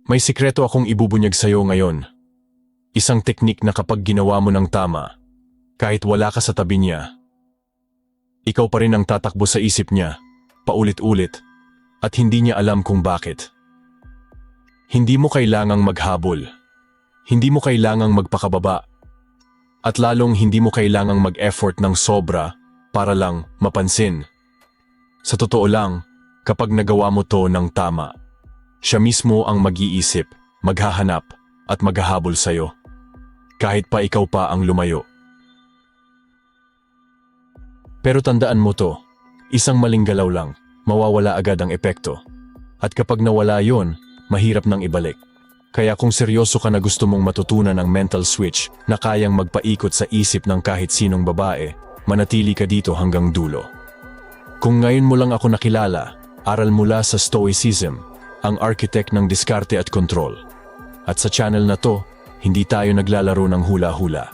May sikreto akong ibubunyag sa'yo ngayon. Isang teknik na kapag ginawa mo ng tama, kahit wala ka sa tabi niya, ikaw pa rin ang tatakbo sa isip niya, paulit-ulit, at hindi niya alam kung bakit. Hindi mo kailangang maghabol. Hindi mo kailangang magpakababa. At lalong hindi mo kailangang mag-effort ng sobra para lang mapansin. Sa totoo lang, kapag nagawa mo to ng tama, siya mismo ang mag-iisip, maghahanap, at maghahabol sa'yo. Kahit pa ikaw pa ang lumayo. Pero tandaan mo to, isang maling galaw lang, mawawala agad ang epekto. At kapag nawala yon, mahirap nang ibalik. Kaya kung seryoso ka na gusto mong matutunan ang mental switch na kayang magpaikot sa isip ng kahit sinong babae, manatili ka dito hanggang dulo. Kung ngayon mo lang ako nakilala, aral mula sa Stoicism, ang architect ng diskarte at kontrol. At sa channel na to, hindi tayo naglalaro ng hula-hula.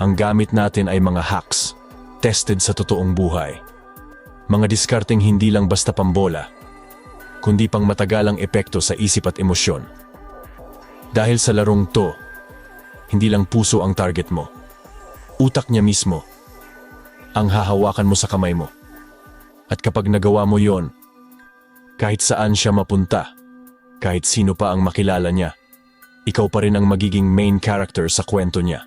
Ang gamit natin ay mga hacks, tested sa totoong buhay. Mga diskarteng hindi lang basta pambola, kundi pang matagalang epekto sa isip at emosyon. Dahil sa larong to, hindi lang puso ang target mo. Utak niya mismo, ang hahawakan mo sa kamay mo. At kapag nagawa mo yon, kahit saan siya mapunta, kahit sino pa ang makilala niya, ikaw pa rin ang magiging main character sa kwento niya.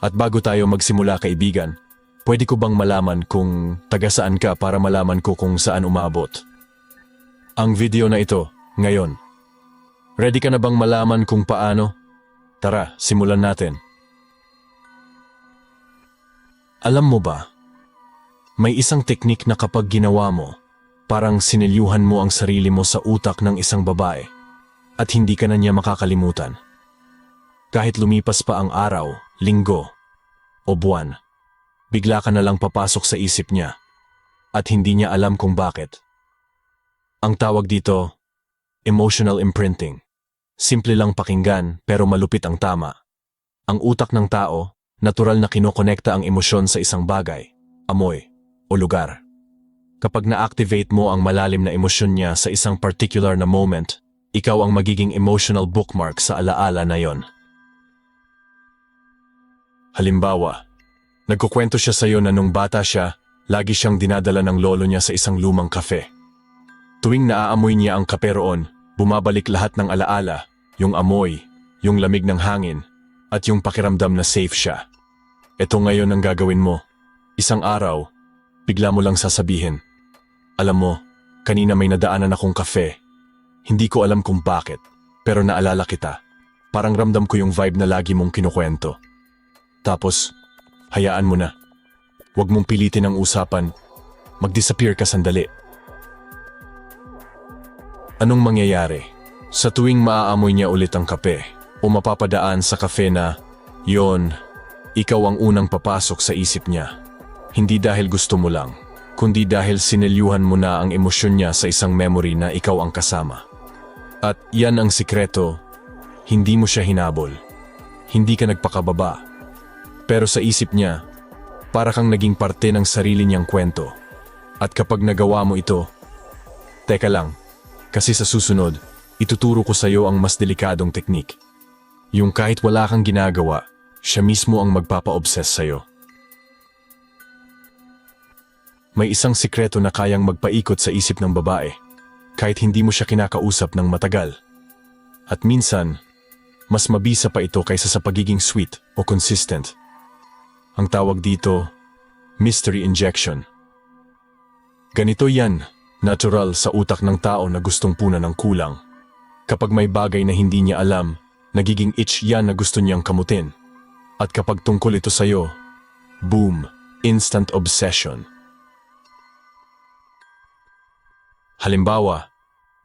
At bago tayo magsimula kaibigan, pwede ko bang malaman kung taga saan ka para malaman ko kung saan umabot? Ang video na ito, ngayon. Ready ka na bang malaman kung paano? Tara, simulan natin. Alam mo ba, may isang teknik na kapag ginawa mo, parang sinilyuhan mo ang sarili mo sa utak ng isang babae at hindi ka na niya makakalimutan. Kahit lumipas pa ang araw, linggo, o buwan, bigla ka na lang papasok sa isip niya at hindi niya alam kung bakit. Ang tawag dito, emotional imprinting. Simple lang pakinggan pero malupit ang tama. Ang utak ng tao, natural na kinokonekta ang emosyon sa isang bagay, amoy, o lugar. Kapag na-activate mo ang malalim na emosyon niya sa isang particular na moment, ikaw ang magiging emotional bookmark sa alaala na yon. Halimbawa, nagkukwento siya sa iyo na nung bata siya, lagi siyang dinadala ng lolo niya sa isang lumang kafe. Tuwing naaamoy niya ang kape roon, bumabalik lahat ng alaala, yung amoy, yung lamig ng hangin, at yung pakiramdam na safe siya. Ito ngayon ang gagawin mo. Isang araw, bigla mo lang sasabihin, alam mo, kanina may nadaanan akong kafe. Hindi ko alam kung bakit, pero naalala kita. Parang ramdam ko yung vibe na lagi mong kinukwento. Tapos, hayaan mo na. Huwag mong pilitin ang usapan. Mag-disappear ka sandali. Anong mangyayari? Sa tuwing maaamoy niya ulit ang kape o mapapadaan sa kafe na, yon, ikaw ang unang papasok sa isip niya. Hindi dahil gusto mo lang, kundi dahil sinelyuhan mo na ang emosyon niya sa isang memory na ikaw ang kasama. At yan ang sikreto, hindi mo siya hinabol. Hindi ka nagpakababa. Pero sa isip niya, para kang naging parte ng sarili niyang kwento. At kapag nagawa mo ito, teka lang, kasi sa susunod, ituturo ko sa iyo ang mas delikadong teknik. Yung kahit wala kang ginagawa, siya mismo ang magpapa-obsess sa iyo. May isang sikreto na kayang magpaikot sa isip ng babae, kahit hindi mo siya kinakausap ng matagal. At minsan, mas mabisa pa ito kaysa sa pagiging sweet o consistent. Ang tawag dito, mystery injection. Ganito yan, natural sa utak ng tao na gustong punan ng kulang. Kapag may bagay na hindi niya alam, nagiging itch yan na gusto niyang kamutin. At kapag tungkol ito sa'yo, boom, instant obsession. Halimbawa,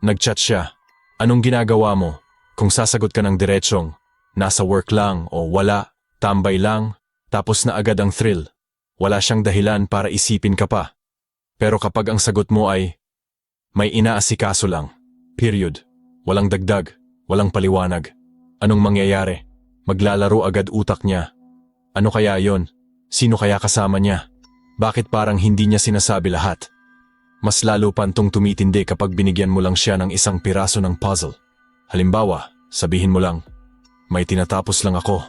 nag-chat siya. Anong ginagawa mo? Kung sasagot ka ng diretsong, nasa work lang o wala, tambay lang, tapos na agad ang thrill. Wala siyang dahilan para isipin ka pa. Pero kapag ang sagot mo ay, may inaasikaso lang, period, walang dagdag, walang paliwanag, anong mangyayari? Maglalaro agad utak niya. Ano kaya yon? Sino kaya kasama niya? Bakit parang hindi niya sinasabi lahat? Mas lalo pantong tumitindi kapag binigyan mo lang siya ng isang piraso ng puzzle. Halimbawa, sabihin mo lang, may tinatapos lang ako.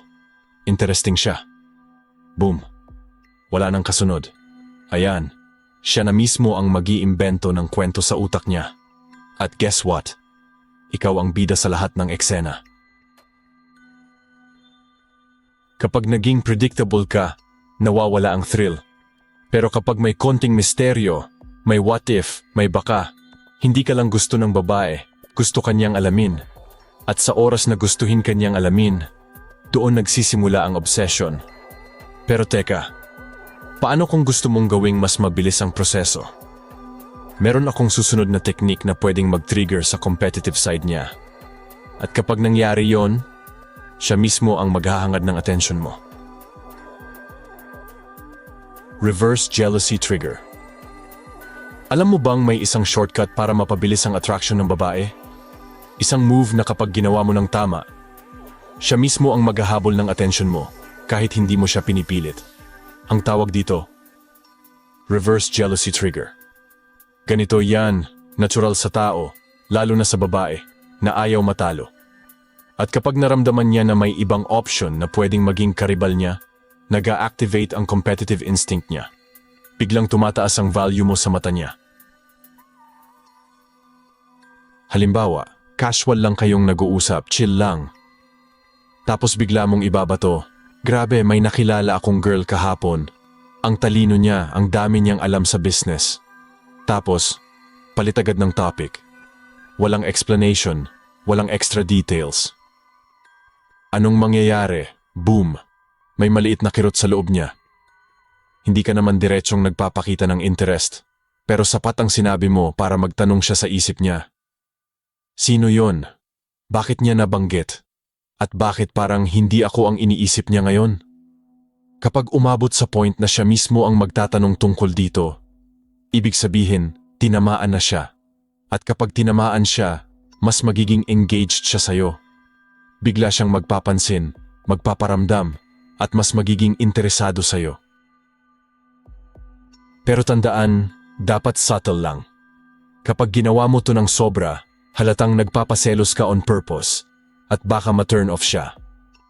Interesting siya. Boom. Wala nang kasunod. Ayan, siya na mismo ang mag-iimbento ng kwento sa utak niya. At guess what? Ikaw ang bida sa lahat ng eksena. Kapag naging predictable ka, nawawala ang thrill. Pero kapag may konting misteryo, may what if, may baka, hindi ka lang gusto ng babae, gusto kanyang alamin. At sa oras na gustuhin kanyang alamin, doon nagsisimula ang obsession. Pero teka, paano kung gusto mong gawing mas mabilis ang proseso? Meron akong susunod na teknik na pwedeng mag-trigger sa competitive side niya. At kapag nangyari yon, siya mismo ang maghahangad ng attention mo. Reverse jealousy trigger. Alam mo bang may isang shortcut para mapabilis ang attraction ng babae? Isang move na kapag ginawa mo ng tama, siya mismo ang maghahabol ng attention mo kahit hindi mo siya pinipilit. Ang tawag dito, reverse jealousy trigger. Ganito yan, natural sa tao, lalo na sa babae, na ayaw matalo. At kapag naramdaman niya na may ibang option na pwedeng maging karibal niya, nag-a-activate ang competitive instinct niya. Biglang tumataas ang value mo sa mata niya. Halimbawa, casual lang kayong nag-uusap, chill lang. Tapos bigla mong ibabato, grabe may nakilala akong girl kahapon. Ang talino niya, ang dami niyang alam sa business. Tapos, palit agad ng topic. Walang explanation, walang extra details. Anong mangyayari? Boom! May maliit na kirot sa loob niya. Hindi ka naman diretsong nagpapakita ng interest, pero sapat ang sinabi mo para magtanong siya sa isip niya. Sino yon? Bakit niya nabanggit? At bakit parang hindi ako ang iniisip niya ngayon? Kapag umabot sa point na siya mismo ang magtatanong tungkol dito, ibig sabihin, tinamaan na siya. At kapag tinamaan siya, mas magiging engaged siya sa'yo. Bigla siyang magpapansin, magpaparamdam, at mas magiging interesado sa'yo. Pero tandaan, dapat subtle lang. Kapag ginawa mo to ng sobra, halatang nagpapaselos ka on purpose, at baka ma-turn off siya.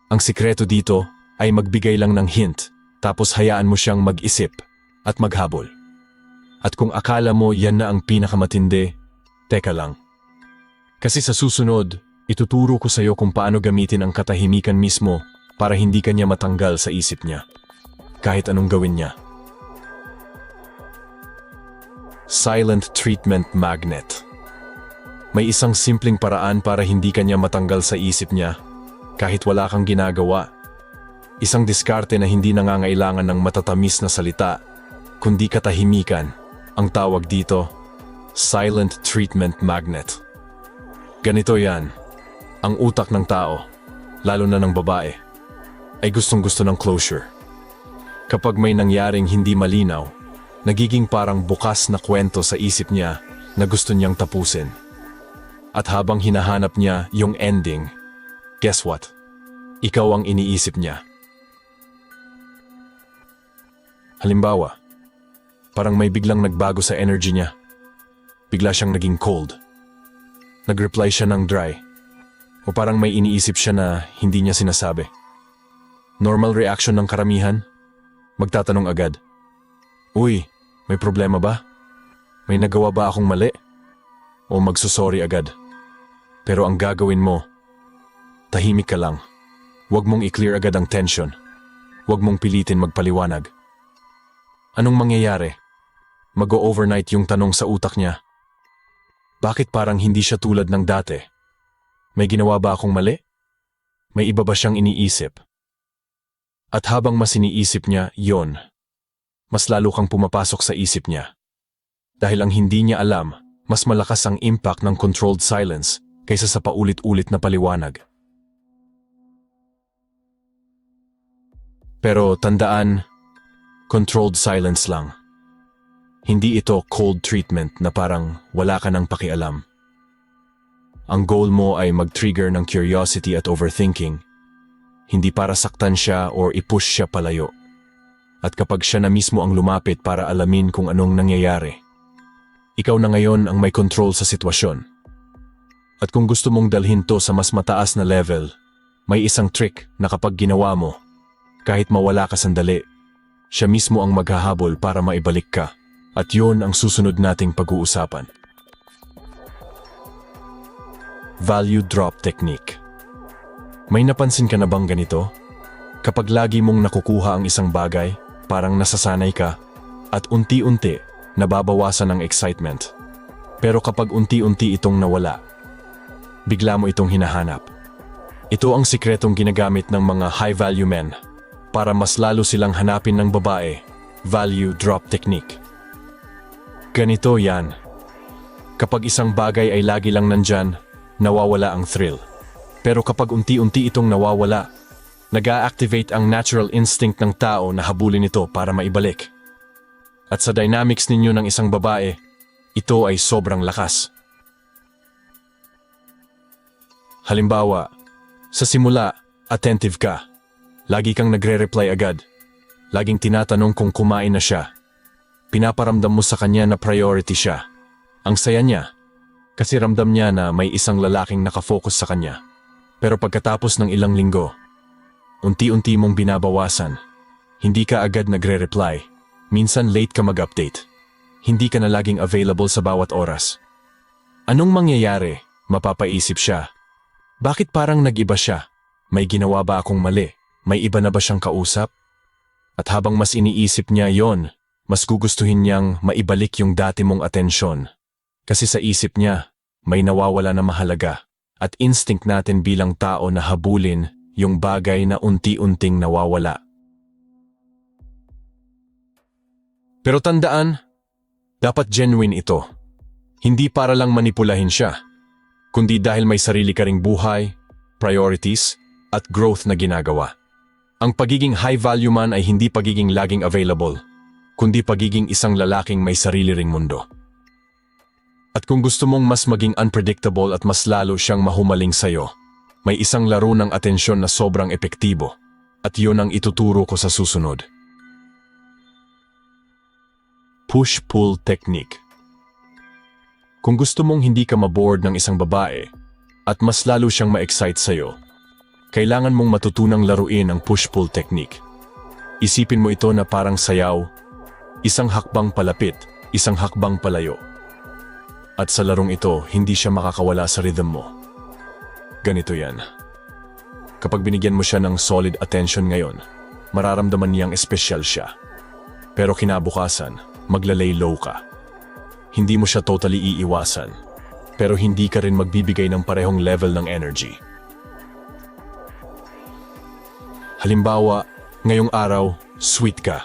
Ang sikreto dito ay magbigay lang ng hint, tapos hayaan mo siyang mag-isip at maghabol. At kung akala mo yan na ang pinakamatindi, teka lang. Kasi sa susunod, ituturo ko sa iyo kung paano gamitin ang katahimikan mismo para hindi kanya matanggal sa isip niya. Kahit anong gawin niya. Silent treatment magnet. May isang simpleng paraan para hindi kanya matanggal sa isip niya kahit wala kang ginagawa. Isang diskarte na hindi nangangailangan ng matatamis na salita, kundi katahimikan. Ang tawag dito, silent treatment magnet. Ganito yan. Ang utak ng tao, lalo na ng babae, ay gustong-gusto ng closure. Kapag may nangyaring hindi malinaw, nagiging parang bukas na kwento sa isip niya na gusto niyang tapusin. At habang hinahanap niya yung ending, guess what? Ikaw ang iniisip niya. Halimbawa, parang may biglang nagbago sa energy niya. Bigla siyang naging cold. Nag-reply siya ng dry. O parang may iniisip siya na hindi niya sinasabi. Normal reaction ng karamihan? Magtatanong agad. Uy, may problema ba? May nagawa ba akong mali? O magsusorry agad. Pero ang gagawin mo, tahimik ka lang. Huwag mong i-clear agad ang tension. Huwag mong pilitin magpaliwanag. Anong mangyayari? Mag-o-overnight yung tanong sa utak niya. Bakit parang hindi siya tulad ng dati? May ginawa ba akong mali? May iba ba siyang iniisip? At habang mas iniisip niya, yon, mas lalo kang pumapasok sa isip niya. Dahil ang hindi niya alam, mas malakas ang impact ng controlled silence kaysa sa paulit-ulit na paliwanag. Pero tandaan, controlled silence lang. Hindi ito cold treatment na parang wala ka nang pakialam. Ang goal mo ay mag-trigger ng curiosity at overthinking, hindi para saktan siya or i-push siya palayo. At kapag siya na mismo ang lumapit para alamin kung anong nangyayari, ikaw na ngayon ang may control sa sitwasyon. At kung gusto mong dalhin to sa mas mataas na level, may isang trick na kapag ginawa mo, kahit mawala ka sandali, siya mismo ang maghahabol para maibalik ka. At yun ang susunod nating pag-uusapan. Value Drop Technique. May napansin ka na bang ganito? Kapag lagi mong nakukuha ang isang bagay, parang nasasanay ka, at unti-unti, nababawasan ang excitement. Pero kapag unti-unti itong nawala, bigla mo itong hinahanap. Ito ang sikretong ginagamit ng mga high-value men para mas lalo silang hanapin ng babae. Value Drop Technique. Ganito yan. Kapag isang bagay ay lagi lang nandyan, nawawala ang thrill. Pero kapag unti-unti itong nawawala, nag-a-activate ang natural instinct ng tao na habulin ito para maibalik. At sa dynamics ninyo ng isang babae, ito ay sobrang lakas. Halimbawa, sa simula, attentive ka. Lagi kang nagre-reply agad. Laging tinatanong kung kumain na siya. Pinaparamdam mo sa kanya na priority siya. Ang saya niya, kasi ramdam niya na may isang lalaking nakafocus sa kanya. Pero pagkatapos ng ilang linggo, unti-unti mong binabawasan. Hindi ka agad nagre-reply. Minsan late ka mag-update. Hindi ka na laging available sa bawat oras. Anong mangyayari? Mapapaisip siya. Bakit parang nag-iba siya? May ginawa ba akong mali? May iba na ba siyang kausap? At habang mas iniisip niya yon, mas gugustuhin niyang maibalik yung dati mong atensyon. Kasi sa isip niya, may nawawala na mahalaga. At instinct natin bilang tao na habulin yung bagay na unti-unting nawawala. Pero tandaan, dapat genuine ito. Hindi para lang manipulahin siya, kundi dahil may sarili ka ring buhay, priorities, at growth na ginagawa. Ang pagiging high-value man ay hindi pagiging laging available, kundi pagiging isang lalaking may sarili ring mundo. At kung gusto mong mas maging unpredictable at mas lalo siyang mahumaling sa'yo, may isang laro ng atensyon na sobrang epektibo, at yun ang ituturo ko sa susunod. Push-pull technique. Kung gusto mong hindi ka maboard ng isang babae at mas lalo siyang ma-excite sa'yo, kailangan mong matutunang laruin ang push-pull technique. Isipin mo ito na parang sayaw, isang hakbang palapit, isang hakbang palayo. At sa larong ito, hindi siya makakawala sa rhythm mo. Ganito yan. Kapag binigyan mo siya ng solid attention ngayon, mararamdaman niyang espesyal siya. Pero kinabukasan, maglalay low ka. Hindi mo siya totally iiwasan, pero hindi ka rin magbibigay ng parehong level ng energy. Halimbawa, ngayong araw, sweet ka.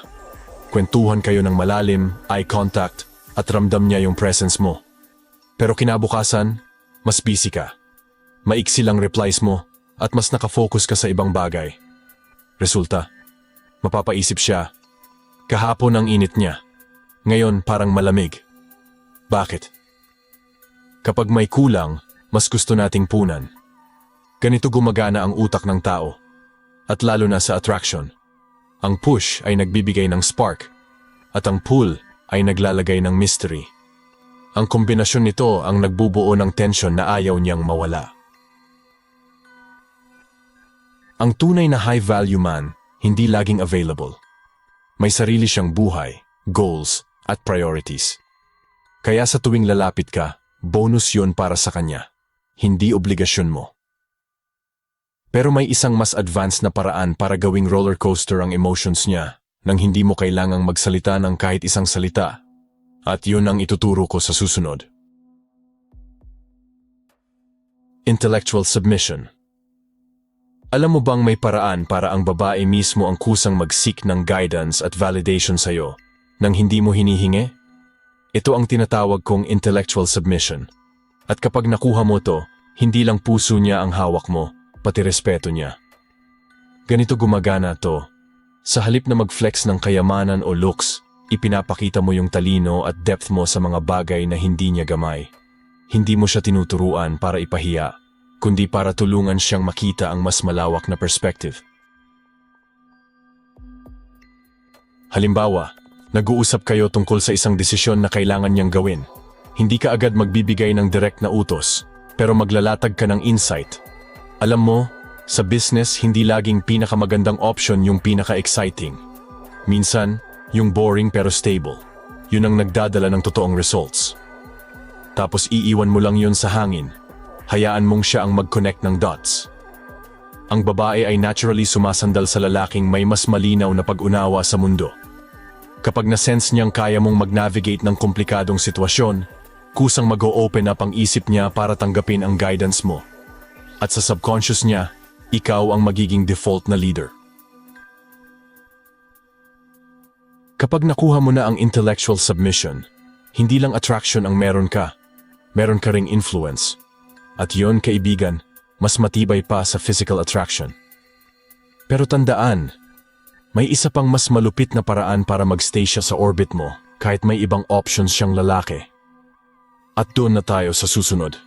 Kwentuhan kayo ng malalim, eye contact, at ramdam niya yung presence mo. Pero kinabukasan, mas busy ka. Maiksi lang replies mo, at mas nakafocus ka sa ibang bagay. Resulta, mapapaisip siya, kahapon ang init niya. Ngayon parang malamig. Bakit? Kapag may kulang, mas gusto nating punan. Ganito gumagana ang utak ng tao. At lalo na sa attraction. Ang push ay nagbibigay ng spark. At ang pull ay naglalagay ng mystery. Ang kombinasyon nito ang nagbubuo ng tension na ayaw niyang mawala. Ang tunay na high-value man, hindi laging available. May sarili siyang buhay, goals, at priorities. Kaya sa tuwing lalapit ka, bonus yun para sa kanya. Hindi obligasyon mo. Pero may isang mas advanced na paraan para gawing roller coaster ang emotions niya nang hindi mo kailangang magsalita ng kahit isang salita. At yun ang ituturo ko sa susunod. Intellectual submission. Alam mo bang may paraan para ang babae mismo ang kusang mag-seek ng guidance at validation sa'yo nang hindi mo hinihingi? Ito ang tinatawag kong intellectual submission. At kapag nakuha mo to, hindi lang puso niya ang hawak mo, pati respeto niya. Ganito gumagana to. Sa halip na mag-flex ng kayamanan o looks, ipinapakita mo yung talino at depth mo sa mga bagay na hindi niya gamay. Hindi mo siya tinuturuan para ipahiya, kundi para tulungan siyang makita ang mas malawak na perspective. Halimbawa, nag-uusap kayo tungkol sa isang desisyon na kailangan niyang gawin. Hindi ka agad magbibigay ng direct na utos, pero maglalatag ka ng insight. Alam mo, sa business hindi laging pinakamagandang option yung pinaka-exciting. Minsan, yung boring pero stable. Yun ang nagdadala ng totoong results. Tapos iiwan mo lang yun sa hangin. Hayaan mong siya ang mag-connect ng dots. Ang babae ay naturally sumasandal sa lalaking may mas malinaw na pag-unawa sa mundo. Kapag na-sense niyang kaya mong mag-navigate ng komplikadong sitwasyon, kusang mag-o-open up ang isip niya para tanggapin ang guidance mo. At sa subconscious niya, ikaw ang magiging default na leader. Kapag nakuha mo na ang intellectual submission, hindi lang attraction ang meron ka ring influence. At yon, kaibigan, mas matibay pa sa physical attraction. Pero tandaan, may isa pang mas malupit na paraan para magstay siya sa orbit mo kahit may ibang options siyang lalaki. At doon na tayo sa susunod.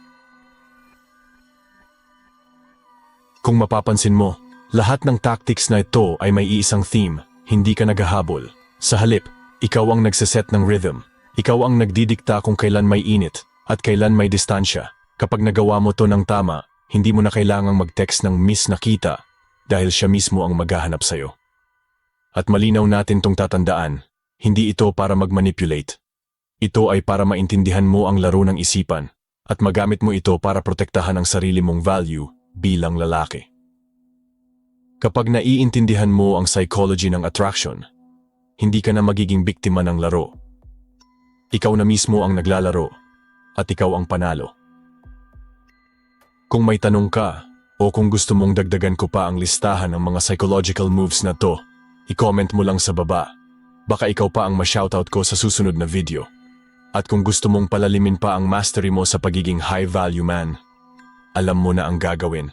Kung mapapansin mo, lahat ng tactics na ito ay may iisang theme, hindi ka naghahabol. Sa halip, ikaw ang nagseset ng rhythm. Ikaw ang nagdidikta kung kailan may init at kailan may distansya. Kapag nagawa mo to ng tama, hindi mo na kailangang mag-text ng miss na kita dahil siya mismo ang maghahanap sa'yo. At malinaw natin tong tatandaan, hindi ito para mag-manipulate. Ito ay para maintindihan mo ang laro ng isipan at magamit mo ito para protektahan ang sarili mong value bilang lalaki. Kapag naiintindihan mo ang psychology ng attraction, hindi ka na magiging biktima ng laro. Ikaw na mismo ang naglalaro at ikaw ang panalo. Kung may tanong ka o kung gusto mong dagdagan ko pa ang listahan ng mga psychological moves na to, i-comment mo lang sa baba. Baka ikaw pa ang ma-shoutout ko sa susunod na video. At kung gusto mong palalimin pa ang mastery mo sa pagiging high value man, alam mo na ang gagawin.